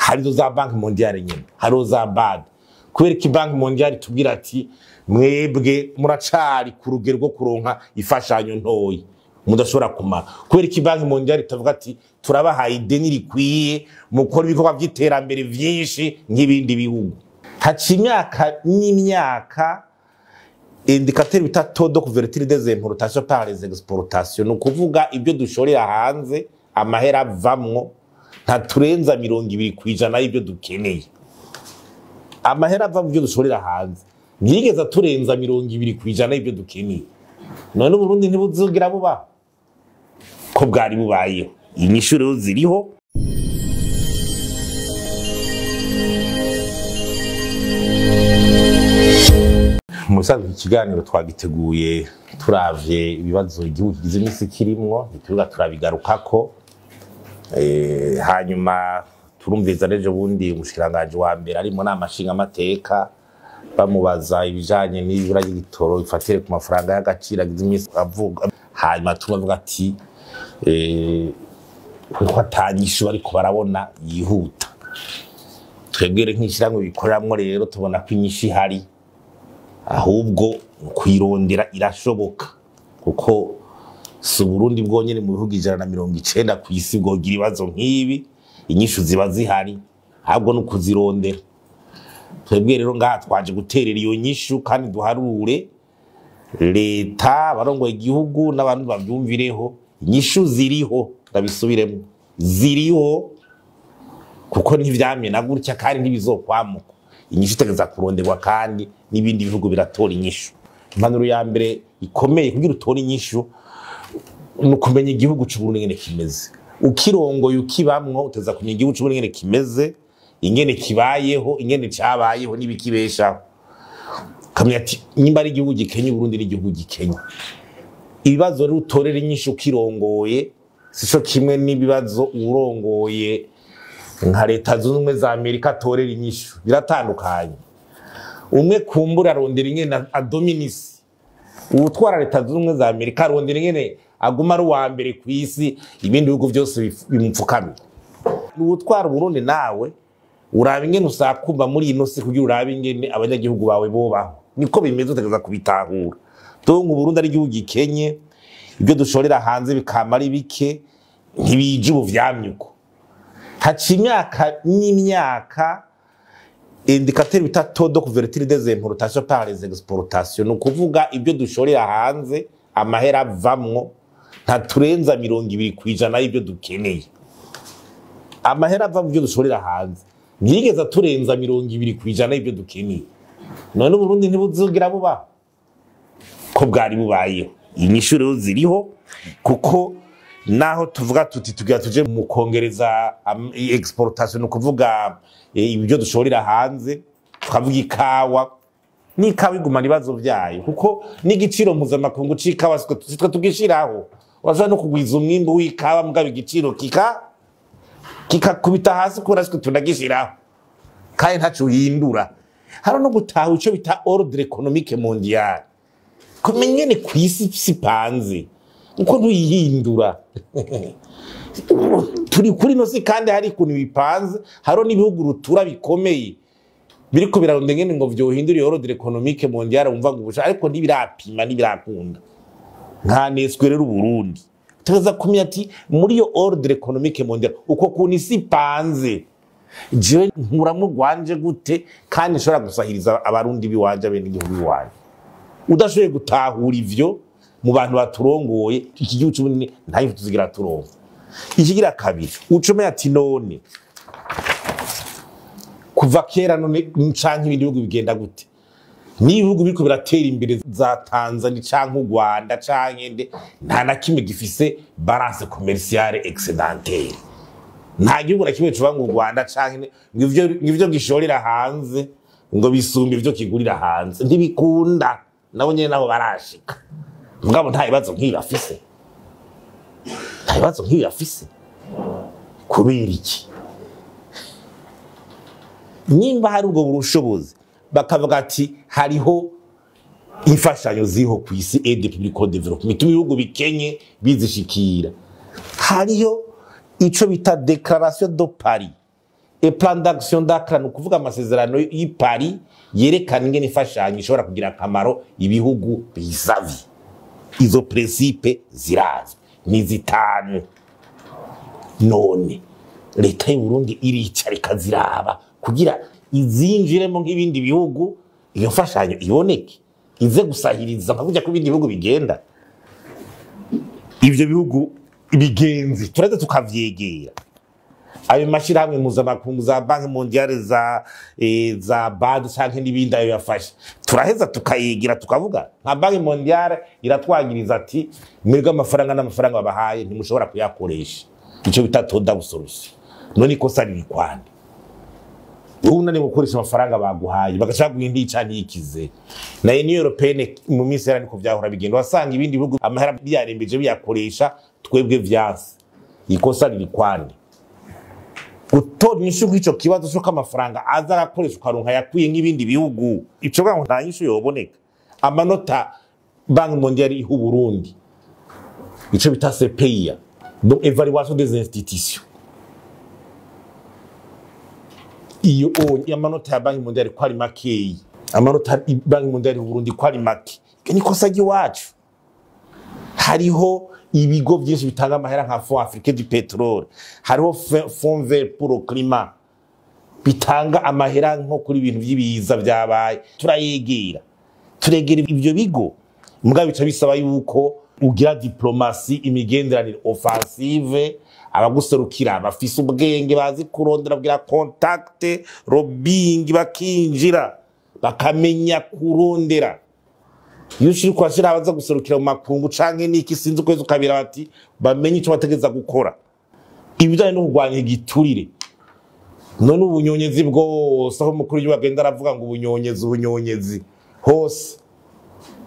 harizo za banki mondiale nyene harizo za BAD kubera ki banki mondiale tubwira ati mwebwe muracari ku rugero rwo kuronka ifashanyo ntoyi mudashobora kumara kubera ki banki mondiale tavuga ati turabahaye ideni rikwiye mukora ibikorwa by'iterambere vyinshi nk'ibindi bihugu haci imyaka n'imyaka indicateur bita taux de couverture des importations par les exportations no kuvuga ibyo dushorera hanze amahera avamwo nta turenza 20% y'ibyo dukeneye amahera ava mu byo dushorera hanze ntiyigeze turenza 20% y'ibyo dukeneye none Burundi ntibuzogira buba ko bwari bubayeho inyishu rero ziriho musanzwe ikiganiro twagiteguye turavye ibibazo igihugu kigize imisi kirimwo ituruga turabigarukako hanyuma turumviza rejo bundi umushikiranganje wa mbere ari mu namashinga amateka bamubaza ibijanye n'ibura y'igitoro ifatire ku mafaranga y'agaciro agize imisi avuga hanyuma turavuga ati ko atanyishu ariko barabona yihuta twebwere nk'ishiramwe bikoramwo rero tubona ko inyishi hari ahubwo kwirondera irashoboka kuko su Burundi bwonyene mu bihugu 190 ku isi bwogira ibibazo nk'ibi inyishu ziba zihari ahubwo no kuzirondera twebwe rero ngaha twaje guterera iyo nyishu kandi duharure leta barongoye igihugu n'abantu bavyumvireho inyishu ziriho ndabisubiremo ziriho kuko ntivyamye na gutya kandi ntibizokwamuka inyishu itegeza kuronderwa kandi n'ibindi bihugu biratora inyishu impanuro ya mbere ikomeye kugira utora inyishu no kumenya igihugu cy'u Burundi ngene kimeze ukirongoye ukibamwo uteza kumenya igihugu cy'u Burundi ngene kimeze ingene kibayeho ingene cyabayeho nibikibesha kamya ati nimba ari igihugu gikenye Burundi n'igihugu gikenye ibibazo rero utorera inyishu ukirongoye sico kimwe n'ibibazo urongoye nka Leta Zunze Ubumwe za Amerika torera inyishu biratandukanye umwe kumbura arondera ingene adominisi utwara Leta Zunze Ubumwe za Amerika arondera ingene aguma ari wa mbere ku isi ibindi bihugu byose bimupfukamye utwara Burundi nawe uraba ingene usakumba muri ino si kugira urabe ingene abanyagihugu bawe bobaho niko bimeze utegeza kubitahura dongo Burundi ari igihugu gikenye ibyo dushorera hanze bikamara bike ntibije ubuvyamyuko haci imyaka n'imyaka indicateur bita taux de couverture des importations par les exportations no kuvuga ibyo dushorera hanze amahera avamwo nta turenza 20% y'ibyo dukeneye amahera ava mu byo dushorera hanze ntiyigeze turenza 20% y'ibyo dukeneye none Burundi ntibuzogira buba ko bwari bubayeho inyishu rero ziriho kuko naho tuvuga tuti tugira tuje mu kongereza exportation no kuvuga ibyo dushorera hanze tukavuga ikawa n'ikawa iguma nibazo byayo kuko n'igiciro mpuzamakungu c'ikawa sitwe tugishiraho waza no kugwiza umwimbo w'ikawa mugabe igiciro kikakubita hasi kura sitwe tunagishiraho kandi ntacu hindura haro no gutaha ico bita ordre économique mondial kumenyene kwisi sipanze uko ntuyihindura turi kuri no si kandi hari kuntu bipanze haro n'ibihugu rutura bikomeye biriko biraronde ngene ngo vyohindura ordre économique mondial umva ngo busha ariko ntibirapima ntibirakunda nka neswe rero Burundi teza kumya ati muri yo ordre économique mondial uko kuntu isi panze je nkuramwe gwanje gute kandi nshobora gusahiriza abarundi biwanje bene igihugu biwanje udashoboye gutahura ivyo mu bantu baturongoye iki gihugu cy'ubunini ntayo tuzigira turongo ikigira kabiri ucomeye ati none kuva kera none canke ibindi bihugu bigenda gute n'ibihugu biriko biratera imbere za Tanzania canke u Rwanda canke nde nta na kimwe gifise balance commerciale excédentaire nta gihugu na kimwe cuba mu Rwanda canke ngivyo gishorera hanze ngo bisumbe ivyo kigurira hanze ntibikunda nabo nyene nabo barashika mugabo nta bibazo nk'ibi afise nta bibazo nk'ibi afise kubera iki nimba hari ubwo burushobozi bakavuga ati hariho imfashanyo ziho ku isi aide publique au développement ibihugu bikenye bizishikira hariyo ico bita déclaration de Paris et plan d'action d'Accra no kuvuga amasezerano y'i Paris yerekana ingene ifashanyo ishobora kugira akamaro ibihugu bisavi. Izo principe zirazwi ni zitanu. None leta y'u Burundi iricara ikaziraba kugira izinjiremo nk'ibindi bihugu iyo mfashanyo iboneke ize gusahiriza nk'ujya ku bindi bihugu bigenda. Ivyo bihugu ibigenzi turaza tukavyegera ayo mashirahamwe mpuzamakungu za banki mondiale za BAD canke n'ibindi ayo yafashe turaheza tukayegera tukavuga nka banki mondiale iratwagiriza ati mwebwe amafaranga n'amafaranga babahaye ntimushobora kuyakoresha ico bita toda busorusi. None ikosa ni kwande unane gukoresha amafaranga baguhaye bagashaka guhindica ntikize na Union Européenne mu minsi yarani ko vyahora bigenda wasanga ibindi bihugu amahera byarembeje biyakoresha twebwe vyase ikosa riri kwande gutora inyishu kw'ico kibazo cyo kamafaranga azarakoresha ukaronka yakwiye nk'ibindi bihugu ico bwa nta nyishu yoboneka. Amanota Banki Mondiale y'u Burundi ico bita CPIA donc évaluation des institutions iyo amanota ya Banki Mondiale kwari makeyi amanota Banki Mondiale y'u Burundi kwari make ni kosa giwacu. Hariho ibigo byinshi bitanga amahera nka Fonds Africain du Pétrole, hariho Fonds Vert pour le Climat bitanga amahera nko kuri ibintu by'ibiza byabaye. Turayegera ivyo bigo mbwa bica bisaba yuko ugira diplomasi imigenderanire offensive abaguserukira abafise ubwenge bazi kurondera bwira contact lobbying bakinjira bakamenya kurondera yushiri kwashira abaza guserukira mu makungu canke niki sinzi kwezi ukabira bati bamenye ico bategeza gukora ibijanye no kurwanya igiturire. None ubunyonyezi bwose aho mukuru y'ubagenda aravuga ngo ubunyonyezi hose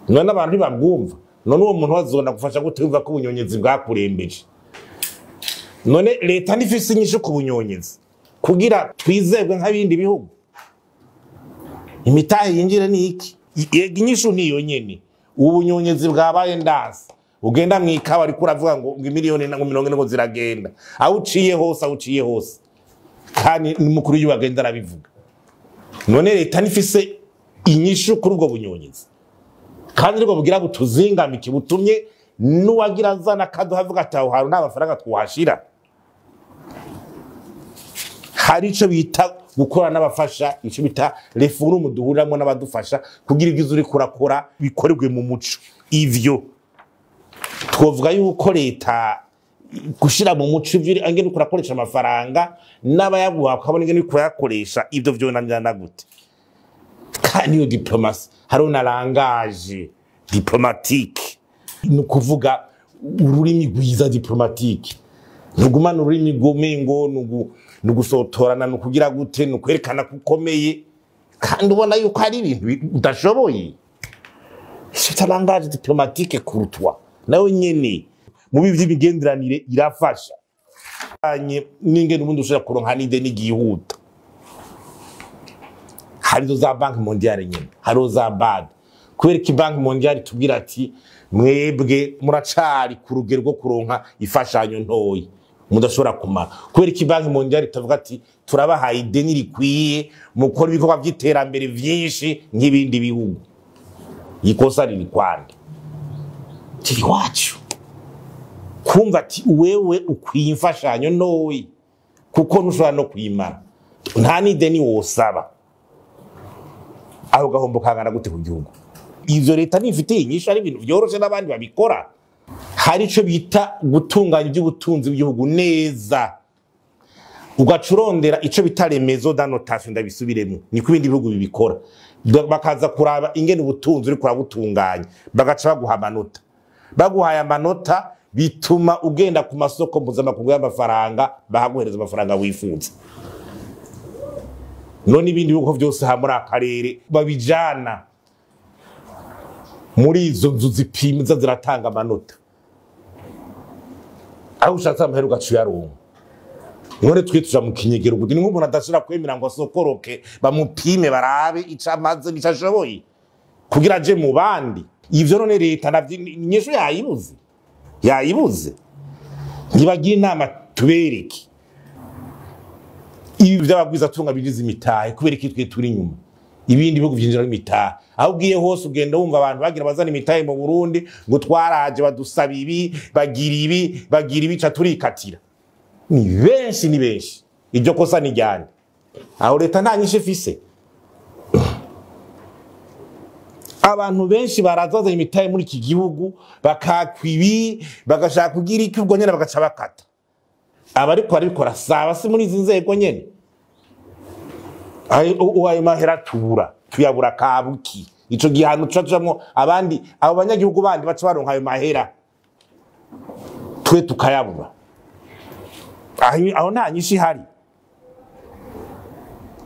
none abantu babwumva. None uwo muntu wazona gufasha gutumva ko ubunyonyezi bwakurembeje. None leta nifise inyishu ku bunyonyezi kugira twizebwe nk'abindi bihugu imitahe yinjire ni iki yega inyishu niyo nyene ubunyonyezi bwabaye ndasi ugenda mwikawa ariko uravuga ngo miliyoni na 40 ngo ziragenda aho uciye hose kandi n'umukuru y'ubagenda arabivuga. None leta nifise inyishu kuri ubwo bunyonyezi kandi riko bugira butuzingamike butumye nuwagira zana kaduhavuga ataho haru n'abafaranga twahashira. Hari ico bita gukora n'abafasha ico bita reforme duhuriramo n'abadufasha kugira ibyo uri kurakora bikorerwe mu muco. Ivyo twovuga yuko leta gushira mu muco ivyo angene ukurakoresha amafaranga n'abayaguha ukabona ingene kuyakoresha ivyo vyonanirana gute. Kandi yo diplomasi haro na langage diplomatique no kuvuga ururimi rwiza diplomatique ntugumana ururimi gomengo nugusotorana no kugira gute no kwerekana kukomeye kandi ubona yuko ari ibintu udashoboye. C'est langage diplomatique kurutwa nawe nyene mu bivyi bigenderanire irafasha n'ingene ubundi ushaka kuronka n'ide n'igihuta. Harizo za Banki Mondiale nyene harizo za BAD kubera ki Banki Mondiale tubwira ati mwebwe muracari ku rugero rwo kuronka ifashanyo ntoyi mudashobora kumara kubera ki Banki Mondiale tavuga ati turabahaye ideni rikwiye mukora ibikorwa by'iterambere vyinshi nk'ibindi bihugu. Ikosa riri kwande tiri wacu kumva ati wewe ukwiye imfashanyo ntoyi kuko ntushobora no kwimara nta n'ideni wosaba aho gahombo kangana gute ku gihugu. Ivyo leta nifite inyishu ari ibintu byoroshe n'abandi babikora. Hari ico bita gutunganya iby'ubutunzi bw'igihugu neza ugacurondera ico bita remezo d'annotation ndabisubiremo niko ibindi bihugu bibikora bakaza kuraba ingene ubutunzi uri kurabutunganya bagaca baguha amanota. Baguhaye amanota bituma ugenda ku masoko mpuzamakungu y'amafaranga bahaguhereza amafaranga wifuza. None ibindi bihugu byose ha muri akarere babijana muri izo nzu zipimiza ziratanga amanota aho ushatse amahera ugacuyaronka. None twe tuja mu kinyegero gute n'umuntu adashira kwemera ngo asokoroke bamupime barabe icamaze nicashoboye kugira aje mu bandi. Ivyo none leta navyinyesho yayibuze ntibagira inama tubereke ibi by'abagwiza tunga bigize imitahe kubera ikitwe turi inyuma ibindi bihugu byinjira imitahe aho ugiye hose ugenda wumva abantu bagira bazana imitahe mu Burundi ngo twaraje badusaba ibi bagira ibi ca turikatira ni benshi iryo kosa ni ryane aho leta nta nyinshi ifise abantu benshi barazaza imitahe muri iki gihugu bakakwibi bagashaka kugira iki ubwo nyene bagaca bakata abariko arabikora saba si muri izi nzego nyene ayo mahera tuyabura kabuki ico gihano cacamwo abandi abo banyagihugu bandi baca baronka ayo mahera twe tukayabura aho nta nyinshi hari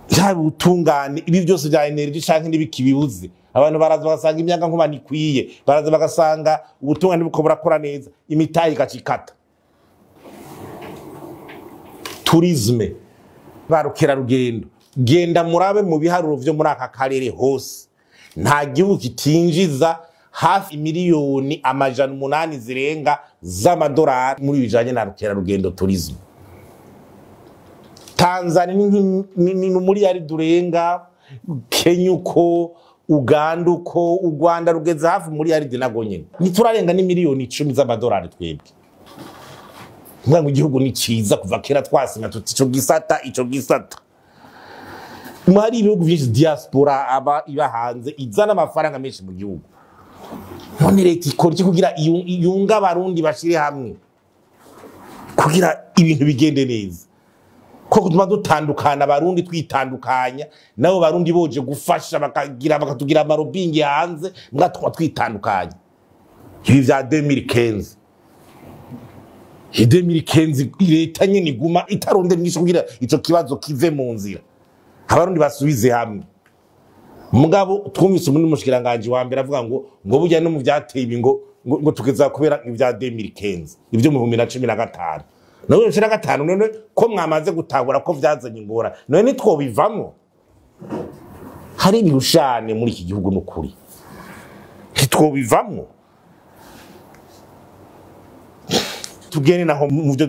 yaba utungane ibi byose bya energy canke nibikibibuze abantu baraza bagasanga imyaka nkuba nikwiye baraza bagasanga ubutungane buko burakora neza imitayi gacikata tourisme barukera rugendo genda murabe mu biharuro vyo muri aka karere hose nta gihugu kitinjiza hafi miliyoni amajana 8 zirenga z'amadolari muri bijanye na rukera rugendo tourisme Tanzania ni muri yari durenga Kenya uko Uganda uko u Rwanda rugeze hafi muri yari dinago nyene niturarenga ni miliyoni 10 z'amadolari twebwe mu gihugu ni ciza kuva kera twasinya tuti ico gisata mwari ibihugu byinshi diaspora aba iba hanze izana amafaranga menshi mu gihugu none leta ikora iki kugira iyunga abarundi bashire hamwe kugira ibintu bigende neza ko kutuma dutandukana abarundi twitandukanya nabo barundi boje gufasha bakatugira amarobingi hanze mgatwa twitandukanya ibi vya 2015 leta nyene iguma itaronde myinshi kugira ico kibazo kive mu nzira abarundi basubize hamwe mugabo twumvise muri mushikiranganje wa mbere avuga ngo burya no mu vyateye ibi ngo tugeza kubera ivya 2015 ivyo mu 2015 nawe nshira gatanu none ko mwamaze gutagura ko vyazanye ingora none twobivamo hari ibirushane muri iki gihugu n'ukuri twobivamo tugene naho mu byo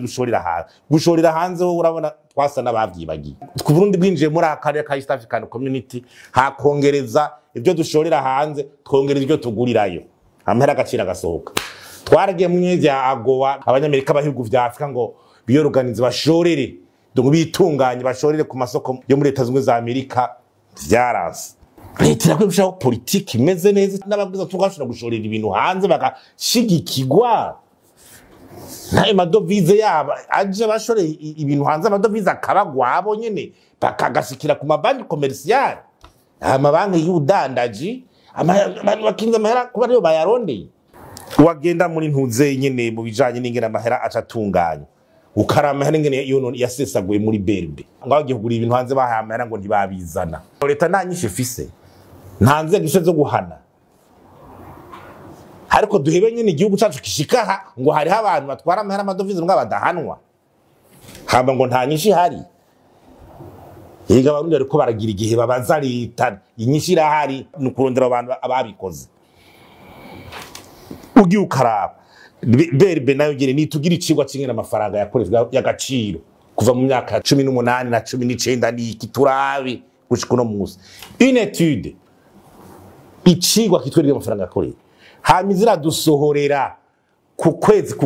gushorera hanze wo urabona twasa n'abavyibagiye ku Burundi bwinjiye muri akarere ka East African Community hakongereza ibyo dushorera hanze twongereza ibyo tugurirayo amahera agacira gasohoka twaragiye mu nyezi ya AGOA abanyamerika bahigu vya Afrika ngo biyorganize bashorere ngo bitunganye bashorere ku masoko yo muri Leta zunze za Amerika vyarase leta irakwibushaho politiki imeze neza n'ababwiza tugashobora gushorera ibintu hanze bagashigikirwa nayo madovize yaba aje bashore ibintu hanze amadovize akabagwabo nyene bakagashikira ku mabanki commercial amabanki y'udandaji abantu bakinza amahera kuba ariyo bayarondeye wagenda muri ntuze nyene mu bijanye n'ingene amahera acatunganya ukarama hari ngene iyo yasesaguye muri berbe ngagiye kugura ibintu hanze bahaye amahera ngo ntibabizana leta nta nyinshi ifise ntanze gishe zo guhana ariko duhebe nyene igihugu cyacu kishikaha ngo hari abantu batwara amahera amadovize ngo badahanwa hamba ngo nta nyinshi hari yiga abarundi ariko baragira igihe babaza leta inyinshi irahari nukurondera abantu ababikoze ugiye ukaraba berbe nayo ngene nitugira icigwa cingena amafaranga yakorezwa y'agaciro kuva mu myaka 18 na 19 niki turabe gushika no musi une étude icigwa kitwereka amafaranga yakoreye hamizira dusohorera ku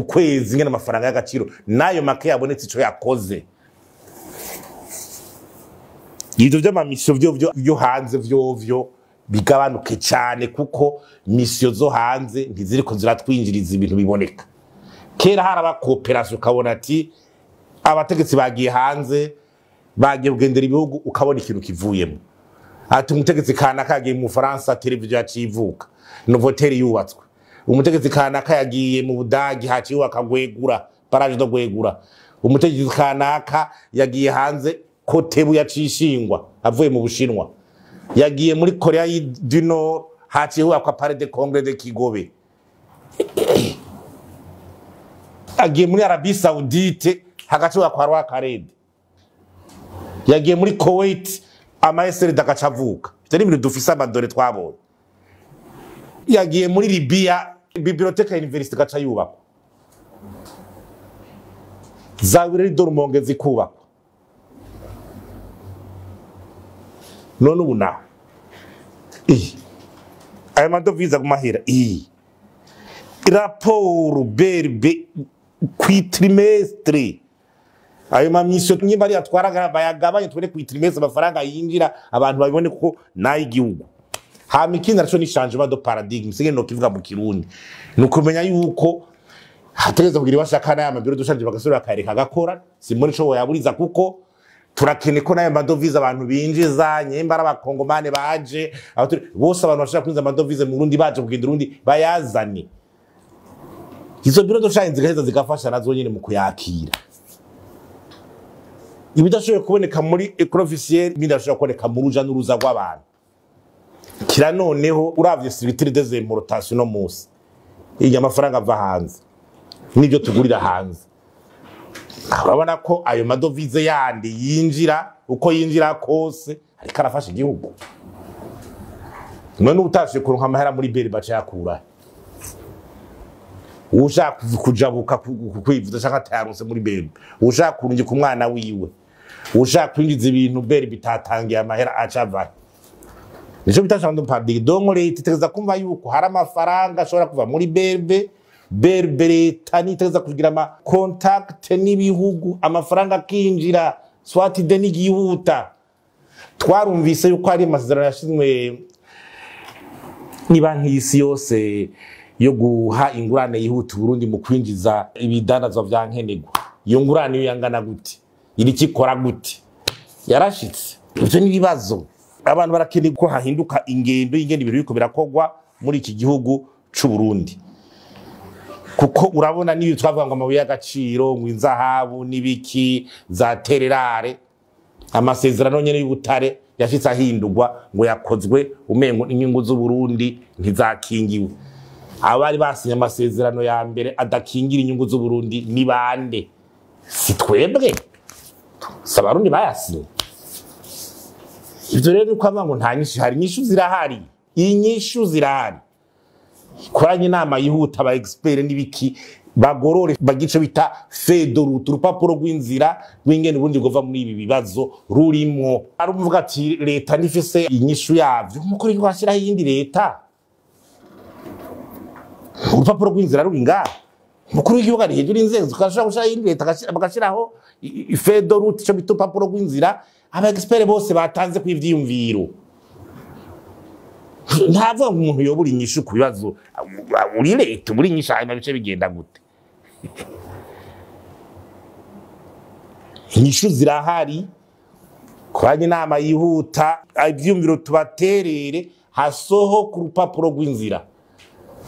kwezi ngena amafaranga y'agaciro nayo make yabonetse ico yakoze Yivyo vy'amamisyo vyo hanze vyo bigabanuke cyane kuko misyo zo hanze ntiziriko ziratwinjiriza ibintu biboneka kera haraba cooperation ukabona ati abategetsi bagiye hanze bagiye kugendera ibihugu ukabona ikintu kivuyemo ati umutegetsi kana kagiye mu Faransa televiziyo yacivuka novoteri yubatswe umutegetsi kana kagiye mu Budagi haciwe akagwegura baraje do gwegura umutegetsi kana yagiye hanze kotebu yacishingwa avuye mu Bushinwa yagiye muri Korea du Nord haciwe akwa Palais de Congrès de Kigobe agiye muri Arabie Saoudite hagaciwe kwa Roi Khaled yagiye muri Kuwait amaesere dakacavuka bitari ibintu dufise amadore twabonye yagiye muri Libya bibliothèque university gaca yubakwa zawire Dormonge zikubakwa none ubu naho aya madovize agumahera raporo berbe kwitrimestre ayo mamisyo nyimba ari atwaraga bayagabanye tubone kwitrimestre amafaranga yinjira abantu babibone ko nayi igihugu hama ikindi naco ni changement de paradigme sige no kivuga mu Kirundi nukumenya yuko hategeza kugira bashakana ya mabiro dushanje bagasubira akareka gakora simoni cyo yaburiza kuko turakene ko nayo madovize abantu binjiza nyemba abakongomane baje bose abantu bashaka kwinza madovize mu Burundi baje kugenda Burundi bayazane izo biro dushanje zigaheza zigafasha nazo nyine mu kuyakira ibidashoboye kuboneka muri economiciel bidashoboye kuboneka mu ruja n'uruza rw'abantu kira noneho uravye structure des importations no musi iyo amafaranga ava hanze nibyo tugurira hanze urabona ko ayo madovize yandi yinjira uko yinjira kose ariko arafasha igihugu none utashe kuronka amahera muri beri baca yakura ushaka kujabuka kwivuza shaka tayaronse muri beri ushaka kurungi ku mwana wiwe ushaka kwinjiza ibintu beri bitatangiye amahera acava nico bitashando padi dongo leta itegeza kumva yuko hari amafaranga ashobora kuva muri Leta niteza kugira ama contact n'ibihugu amafaranga kinjira swati de n'igihuta twarumvise yuko ari amasezerano yashizwe ni banki y'isi yose yo guha ingurane yihuta Burundi mu kwinjiza ibidanazwa vya nkenerwa iyo ngurane yo yangana gute iri kikora gute yarashitse ivyo ni bibazo abantu barakeneye ko hahinduka ingendo y'ingene ibintu biko birakogwa muri iki gihugu c'u Burundi kuko urabona niyo twavuga ngo amabuye y'agaciro ngo inzahabu nibiki za tererare amasezerano nyene y'ubutare yashitse ahindurwa ngo yakozwe umengo inyungu z'u Burundi ntizakingiwe abari basinye amasezerano ya mbere adakingira inyungu z'u Burundi ni bande si twebwe sabarundi bayasinye ivyo rero uko ngo nta nyinshi hari inyishu zirahari inyishu zirahari koranye inama yihuta aba expert n'ibiki bagorore bagice bita fedorut urupapuro rw'inzira rw'ingene Burundi gova muri ibi bibazo rurimo aruvuga ati leta nifise inyishu yavyo mukuri kwashira yindi leta urupapuro rw'inzira ruringa mukuru w'igihugu ari hejuru inzego zikashaka gushira yindi leta bagashiraho fedorut cyo bita urupapuro rw'inzira aba expert bose batanze kw'ivyiyumviro ntavuga ngo umuntu yobura inyishu ku bibazo uri leta muri inyishu hanyuma bice bigenda gute inyishu zirahari kwanye inama yihuta ivyumviro tubaterere hasoho ku rupapuro rw'inzira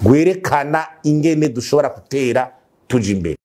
gwerekana ingene dushobora gutera tuja imbere.